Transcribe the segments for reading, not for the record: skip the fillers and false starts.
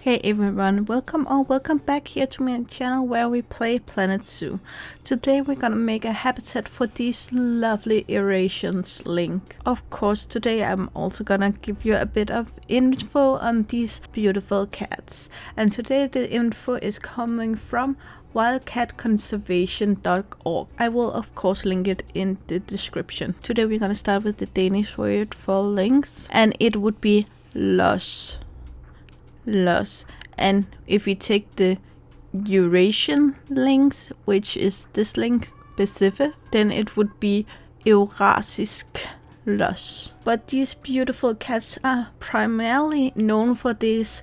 Hey everyone, welcome or welcome back here to my channel where we play Planet Zoo. Today we're gonna make a habitat for these lovely Eurasian Lynx. Of course, today I'm also gonna give you a bit of info on these beautiful cats. And today the info is coming from wildcatconservation.org. I will of course link it in the description. Today we're gonna start with the Danish word for lynx, and it would be los. And if we take the Eurasian Lynx, which is this lynx specific, then it would be Eurasisk los. But these beautiful cats are primarily known for these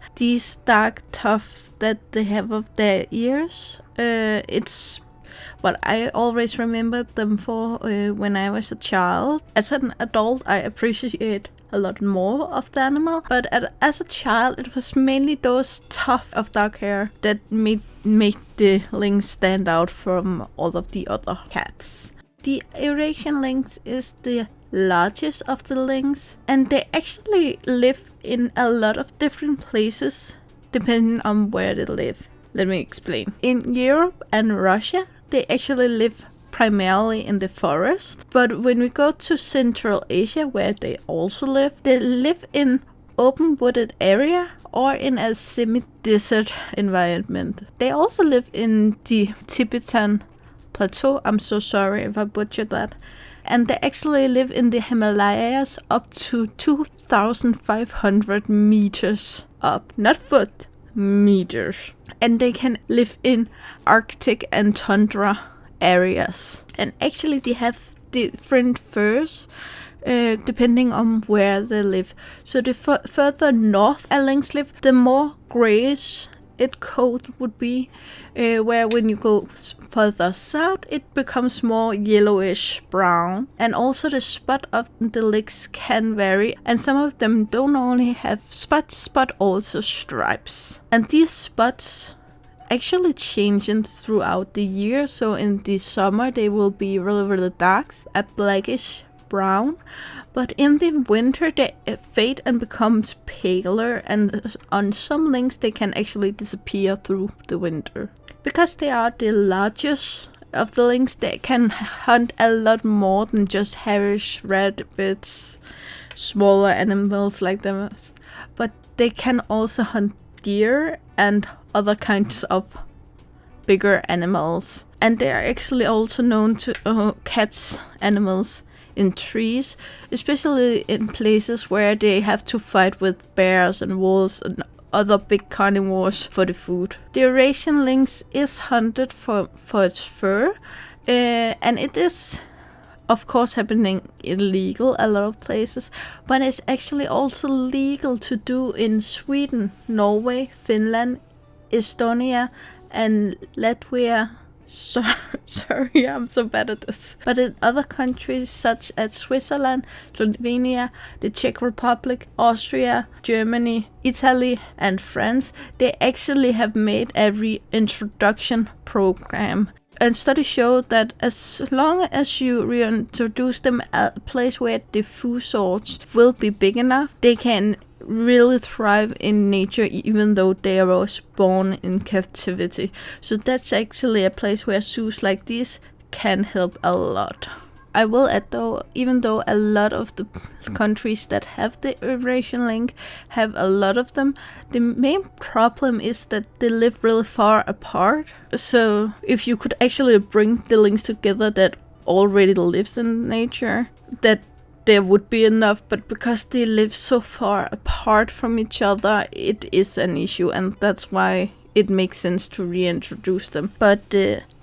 dark tufts that they have of their ears. It's what I always remembered them for when I was a child. As an adult, I appreciate a lot more of the animal, but as a child it was mainly those tufts of dark hair that made the lynx stand out from all of the other cats. The Eurasian lynx is the largest of the lynx, and they actually live in a lot of different places depending on where they live. Let me explain. In Europe and Russia, they actually live primarily in the forest, but when we go to Central Asia, where they also live, they live in open wooded area or in a semi-desert environment. They also live in the Tibetan plateau. I'm so sorry if I butchered that. And they actually live in the Himalayas up to 2,500 meters up, not foot, meters. And they can live in Arctic and tundra areas, and actually they have different furs depending on where they live. So the further north a lynx live, the more grayish its coat would be, where when you go further south it becomes more yellowish brown. And also the spot of the lynx can vary, and some of them don't only have spots but also stripes, and these spots actually changing throughout the year. So in the summer they will be really dark, a blackish brown, but in the winter they fade and becomes paler, and on some lynx they can actually disappear through the winter. Because they are the largest of the lynx, they can hunt a lot more than just hairish rabbits, smaller animals like them, but they can also hunt deer and other kinds of bigger animals. And they are actually also known to catch animals in trees, especially in places where they have to fight with bears and wolves and other big carnivores for the food. The Eurasian lynx is hunted for its fur, and it is of course happening illegal a lot of places, but it's actually also legal to do in Sweden, Norway, Finland, Estonia and Latvia. Sorry, I'm so bad at this. But in other countries such as Switzerland, Slovenia, the Czech Republic, Austria, Germany, Italy and France, they actually have made a reintroduction program. And studies show that as long as you reintroduce them at a place where the food source will be big enough, they can really thrive in nature even though they was born in captivity. So that's actually a place where zoos like this can help a lot. I will add though, even though a lot of the countries that have the Eurasian lynx have a lot of them, the main problem is that they live really far apart. So if you could actually bring the lynx together that already lives in nature, that there would be enough, but because they live so far apart from each other, it is an issue, and that's why it makes sense to reintroduce them. But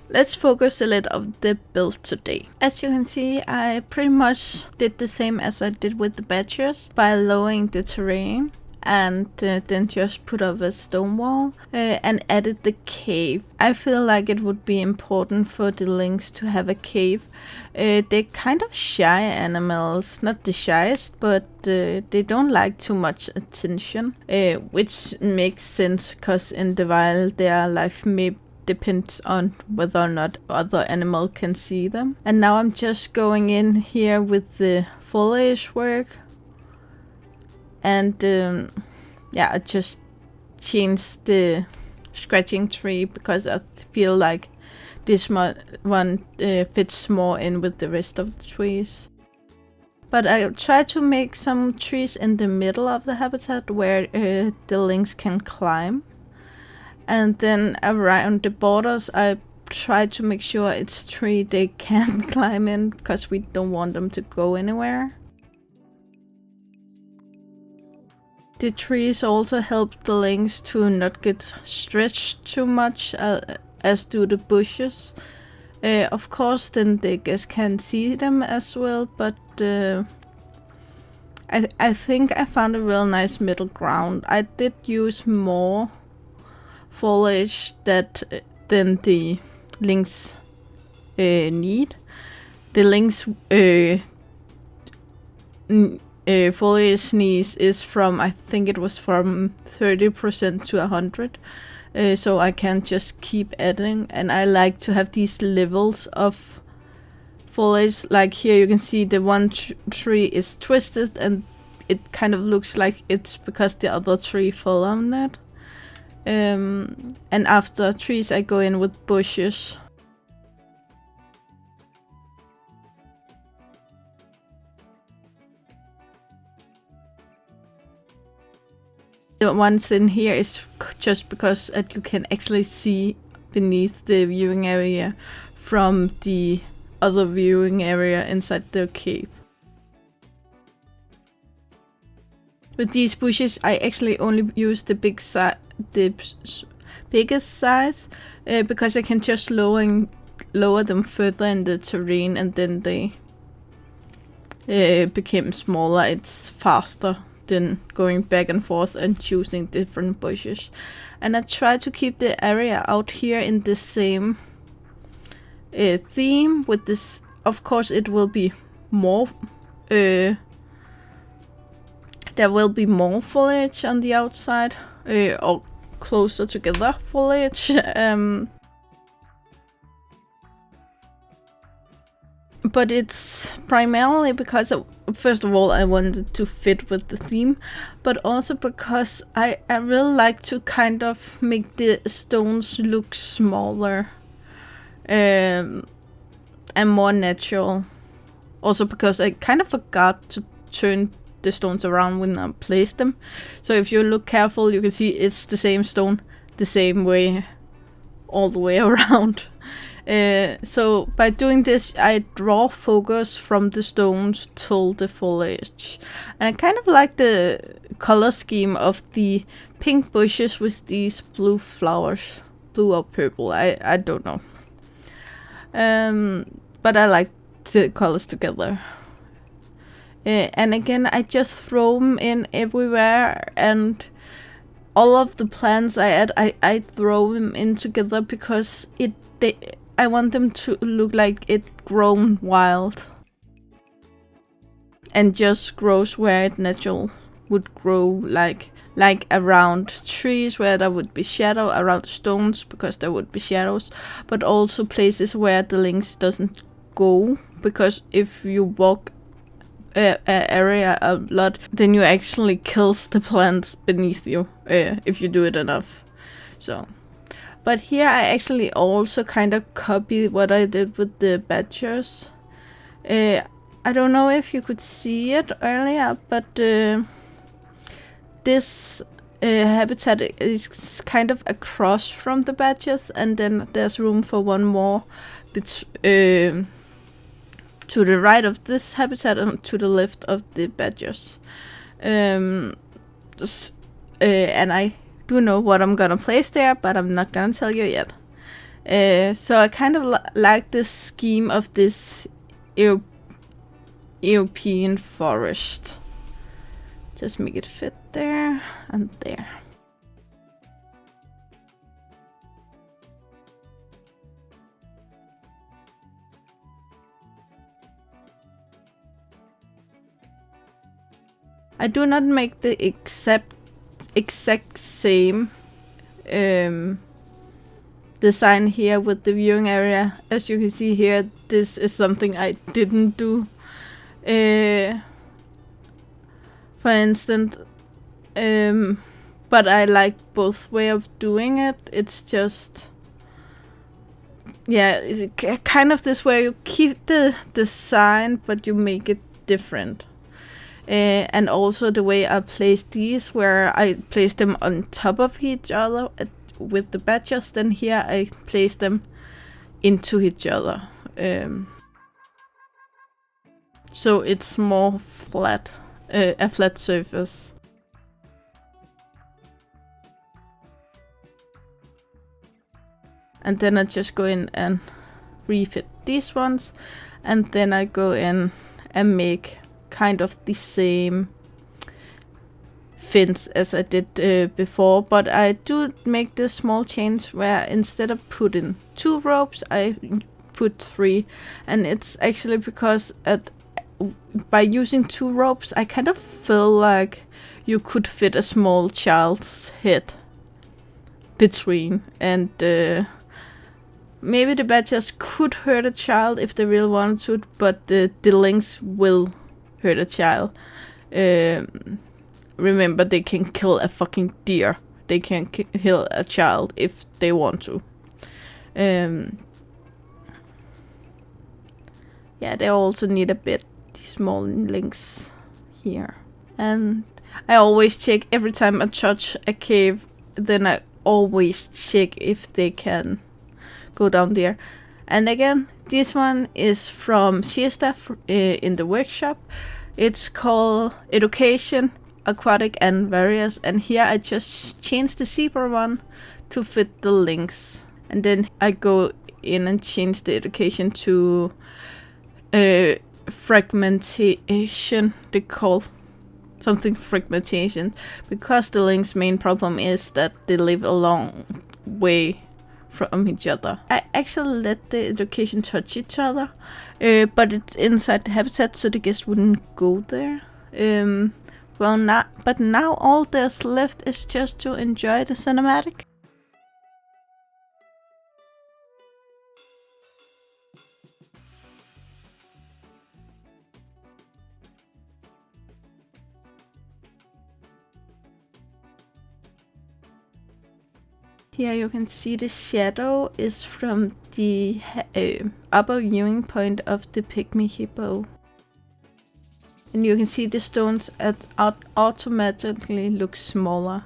let's focus a little on the build today. As you can see, I pretty much did the same as I did with the badgers by lowering the terrain and then just put up a stone wall and added the cave. I feel like it would be important for the lynx to have a cave. They're kind of shy animals, not the shyest, but they don't like too much attention, which makes sense because in the wild their life may depends on whether or not other animal can see them. And now I'm just going in here with the foliage work, and yeah, I just change the scratching tree because I feel like this one fits more in with the rest of the trees. But I try to make some trees in the middle of the habitat where the lynx can climb. And then around the borders I try to make sure it's tree they can climb in, because we don't want them to go anywhere. The trees also help the lynx to not get stretched too much, as do the bushes. Of course, then the guests can see them as well, but I think I found a real nice middle ground. I did use more foliage than the lynx need. The lynx foliage needs is from, I think it was from 30% to 100. So I can just keep adding, and I like to have these levels of foliage. Like here you can see the one tree is twisted and it kind of looks like it's because the other tree fell on that. And after trees I go in with bushes. The ones in here is just because you can actually see beneath the viewing area from the other viewing area inside the cave. With these bushes I actually only use the biggest size because I can just lower them further in the terrain, and then they become smaller. It's faster than going back and forth and choosing different bushes. And I try to keep the area out here in the same theme with this. Of course it will be more there will be more foliage on the outside, or closer together foliage. But it's primarily because, first of all, I wanted to fit with the theme, but also because I really like to kind of make the stones look smaller and more natural. Also because I kind of forgot to turn the stones around when I placed them. So if you look careful, you can see it's the same stone, the same way, all the way around. So by doing this, I draw focus from the stones to the foliage. And I kind of like the color scheme of the pink bushes with these blue flowers. Blue or purple, I don't know. But I like the colors together. And again, I just throw them in everywhere, and all of the plants I add, I throw them in together because I want them to look like it grown wild and just grows where it natural would grow, like around trees where there would be shadow, around stones because there would be shadows, but also places where the lynx doesn't go, because if you walk area a lot, then you actually kills the plants beneath you if you do it enough. So. But here I actually also kind of copied what I did with the badgers. I don't know if you could see it earlier, but this habitat is kind of across from the badgers, and then there's room for one more to the right of this habitat and to the left of the badgers. And I do know what I'm gonna place there, but I'm not gonna tell you yet. So I kind of like this scheme of this European forest. Just make it fit there and there. I do not make the exact same design here with the viewing area. As you can see here, this is something I didn't do. For instance, But I like both way of doing it. It's just, yeah, it's kind of this where you keep the design, but you make it different. And also the way I place these, where I place them on top of each other with the badgers, then here I place them into each other. So it's more flat, a flat surface. And then I just go in and refit these ones, and then I go in and make kind of the same fins as I did before, but I do make this small change where instead of putting 2 ropes, I put 3, and it's actually because by using 2 ropes, I kind of feel like you could fit a small child's head between, and maybe the badgers could hurt a child if they really wanted to, but the lynx will hurt a child. Remember, they can kill a fucking deer. They can kill a child if they want to. Yeah, they also need a bit small lynx here. And I always check every time I touch a cave, then I always check if they can go down there. And again, this one is from Shesta in the workshop. It's called Education, Aquatic and Various, and here I just changed the zebra one to fit the lynx. And then I go in and change the education to fragmentation. They call something fragmentation, because the lynx main problem is that they live a long way from each other. I actually let the education touch each other, but it's inside the habitat, so the guest wouldn't go there. But now all there's left is just to enjoy the cinematic. Here you can see the shadow is from the upper viewing point of the pygmy hippo. And you can see the stones automatically look smaller.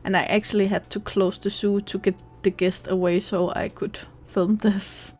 And I actually had to close the zoo to get the guest away so I could film this.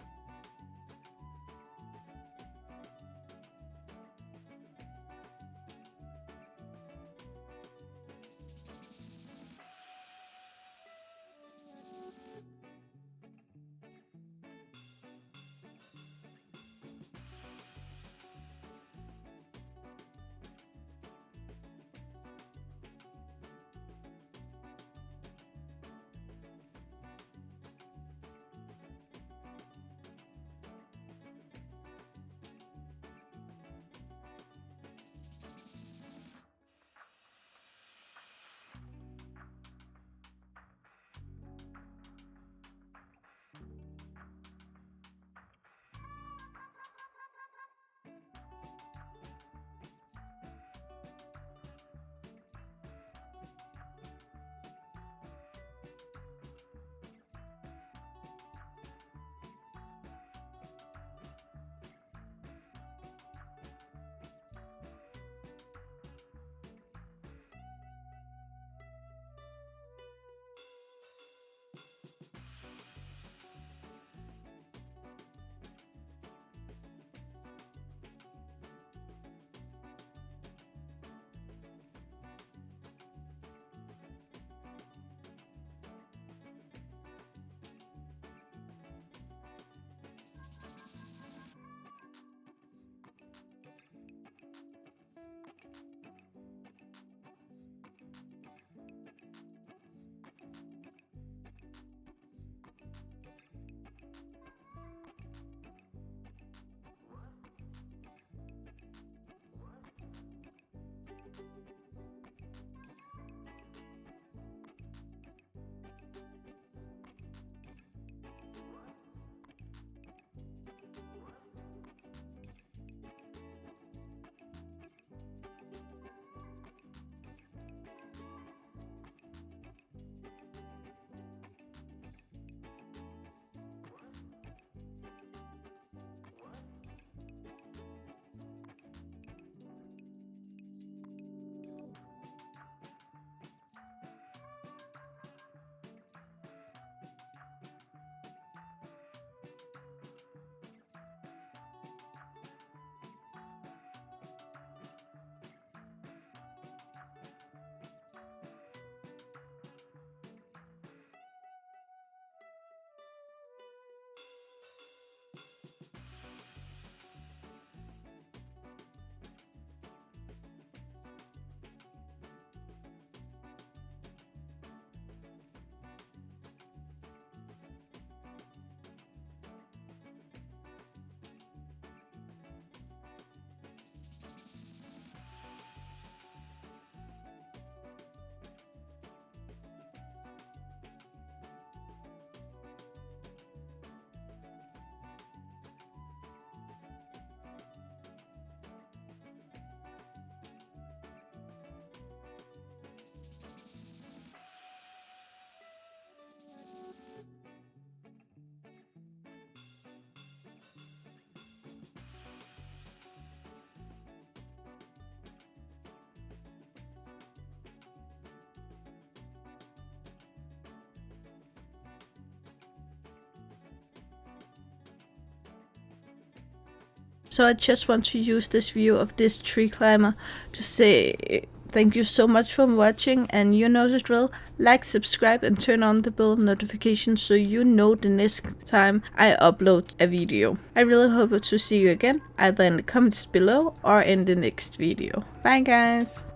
So I just want to use this view of this tree climber to say thank you so much for watching, and you know the drill. Like, subscribe, and turn on the bell notification so you know the next time I upload a video. I really hope to see you again, either in the comments below or in the next video. Bye guys!